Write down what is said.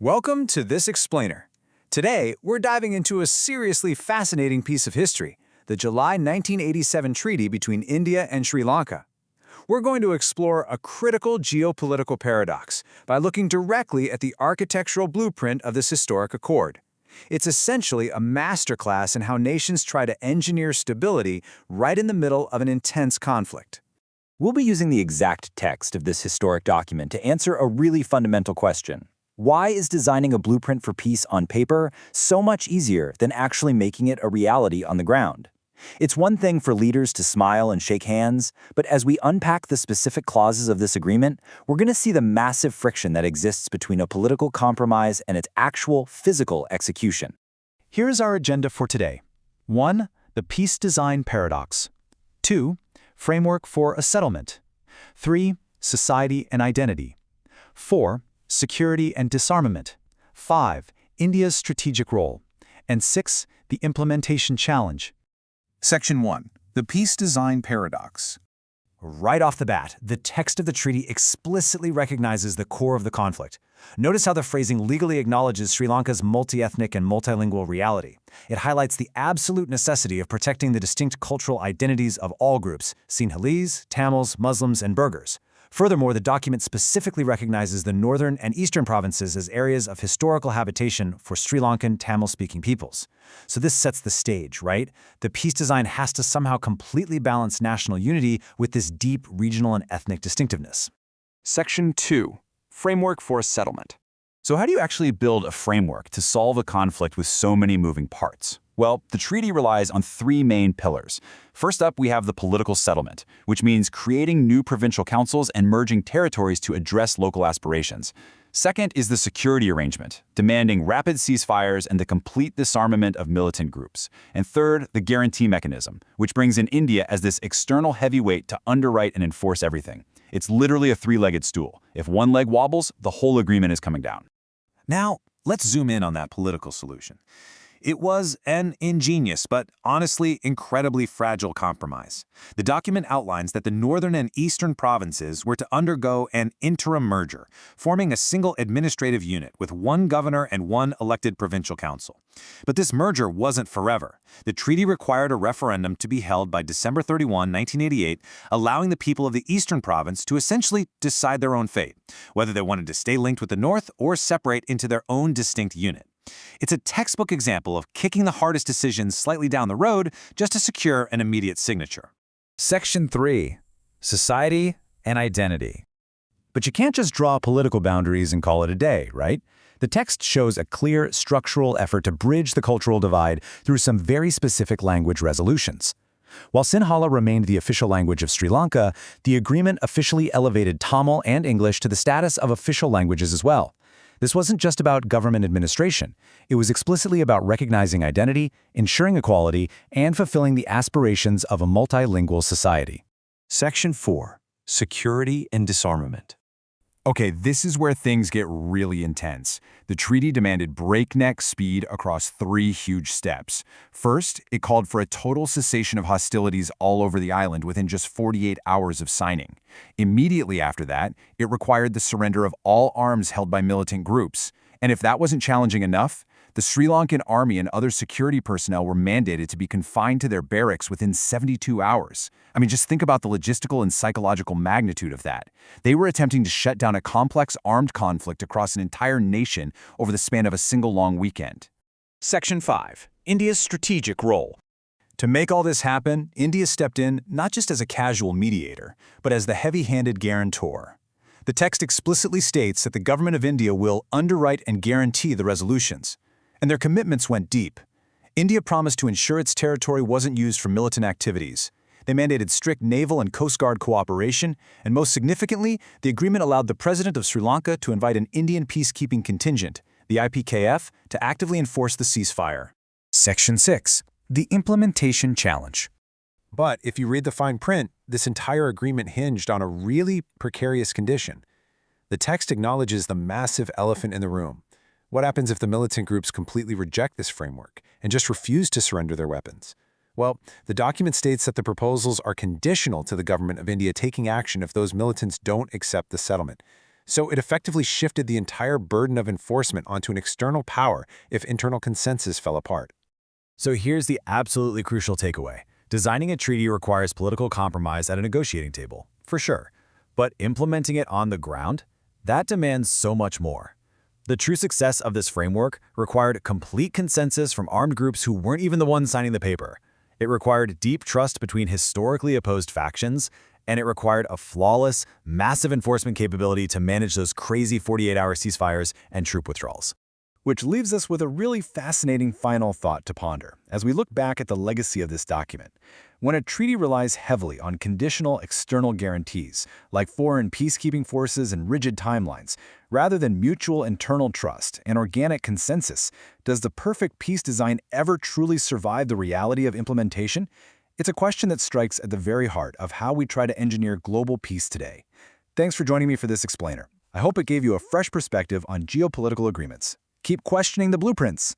Welcome to This Explainer. Today, we're diving into a seriously fascinating piece of history, the July 1987 treaty between India and Sri Lanka. We're going to explore a critical geopolitical paradox by looking directly at the architectural blueprint of this historic accord. It's essentially a masterclass in how nations try to engineer stability right in the middle of an intense conflict. We'll be using the exact text of this historic document to answer a really fundamental question. Why is designing a blueprint for peace on paper so much easier than actually making it a reality on the ground? It's one thing for leaders to smile and shake hands, but as we unpack the specific clauses of this agreement, we're going to see the massive friction that exists between a political compromise and its actual physical execution. Here's our agenda for today. 1. The peace design paradox. 2. Framework for a settlement. 3. Society and identity. 4. Security and disarmament. 5. India's strategic role. And 6. The implementation challenge. Section 1. The Peace Design Paradox. Right off the bat, the text of the treaty explicitly recognizes the core of the conflict. Notice how the phrasing legally acknowledges Sri Lanka's multi-ethnic and multilingual reality. It highlights the absolute necessity of protecting the distinct cultural identities of all groups, Sinhalese, Tamils, Muslims, and Burghers. Furthermore, the document specifically recognizes the northern and eastern provinces as areas of historical habitation for Sri Lankan Tamil-speaking peoples. So this sets the stage, right? The peace design has to somehow completely balance national unity with this deep regional and ethnic distinctiveness. Section 2. Framework for a settlement. So how do you actually build a framework to solve a conflict with so many moving parts? Well, the treaty relies on three main pillars. First up, we have the political settlement, which means creating new provincial councils and merging territories to address local aspirations. Second is the security arrangement, demanding rapid ceasefires and the complete disarmament of militant groups. And third, the guarantee mechanism, which brings in India as this external heavyweight to underwrite and enforce everything. It's literally a three-legged stool. If one leg wobbles, the whole agreement is coming down. Now, let's zoom in on that political solution. It was an ingenious, but honestly incredibly fragile compromise. The document outlines that the northern and eastern provinces were to undergo an interim merger, forming a single administrative unit with one governor and one elected provincial council. But this merger wasn't forever. The treaty required a referendum to be held by December 31, 1988, allowing the people of the eastern province to essentially decide their own fate, whether they wanted to stay linked with the north or separate into their own distinct unit. It's a textbook example of kicking the hardest decisions slightly down the road just to secure an immediate signature. Section 3. Society and identity. But you can't just draw political boundaries and call it a day, right? The text shows a clear structural effort to bridge the cultural divide through some very specific language resolutions. While Sinhala remained the official language of Sri Lanka, the agreement officially elevated Tamil and English to the status of official languages as well. This wasn't just about government administration. It was explicitly about recognizing identity, ensuring equality, and fulfilling the aspirations of a multilingual society. Section 4. Security and disarmament. Okay, this is where things get really intense. The treaty demanded breakneck speed across three huge steps. First, it called for a total cessation of hostilities all over the island within just 48 hours of signing. Immediately after that, it required the surrender of all arms held by militant groups. And if that wasn't challenging enough, the Sri Lankan army and other security personnel were mandated to be confined to their barracks within 72 hours. I mean, just think about the logistical and psychological magnitude of that. They were attempting to shut down a complex armed conflict across an entire nation over the span of a single long weekend. Section 5. India's strategic role. To make all this happen, India stepped in not just as a casual mediator, but as the heavy-handed guarantor. The text explicitly states that the government of India will underwrite and guarantee the resolutions. And their commitments went deep. India promised to ensure its territory wasn't used for militant activities. They mandated strict naval and Coast Guard cooperation, and most significantly, the agreement allowed the president of Sri Lanka to invite an Indian peacekeeping contingent, the IPKF, to actively enforce the ceasefire. Section 6. The implementation challenge. But if you read the fine print, this entire agreement hinged on a really precarious condition. The text acknowledges the massive elephant in the room. What happens if the militant groups completely reject this framework and just refuse to surrender their weapons? Well, the document states that the proposals are conditional to the government of India taking action if those militants don't accept the settlement. So it effectively shifted the entire burden of enforcement onto an external power if internal consensus fell apart. So here's the absolutely crucial takeaway. Designing a treaty requires political compromise at a negotiating table, for sure. But implementing it on the ground? That demands so much more. The true success of this framework required complete consensus from armed groups who weren't even the ones signing the paper. It required deep trust between historically opposed factions, and it required a flawless, massive enforcement capability to manage those crazy 48-hour ceasefires and troop withdrawals. Which leaves us with a really fascinating final thought to ponder as we look back at the legacy of this document. When a treaty relies heavily on conditional external guarantees, like foreign peacekeeping forces and rigid timelines, rather than mutual internal trust and organic consensus, does the perfect peace design ever truly survive the reality of implementation? It's a question that strikes at the very heart of how we try to engineer global peace today. Thanks for joining me for this explainer. I hope it gave you a fresh perspective on geopolitical agreements. Keep questioning the blueprints.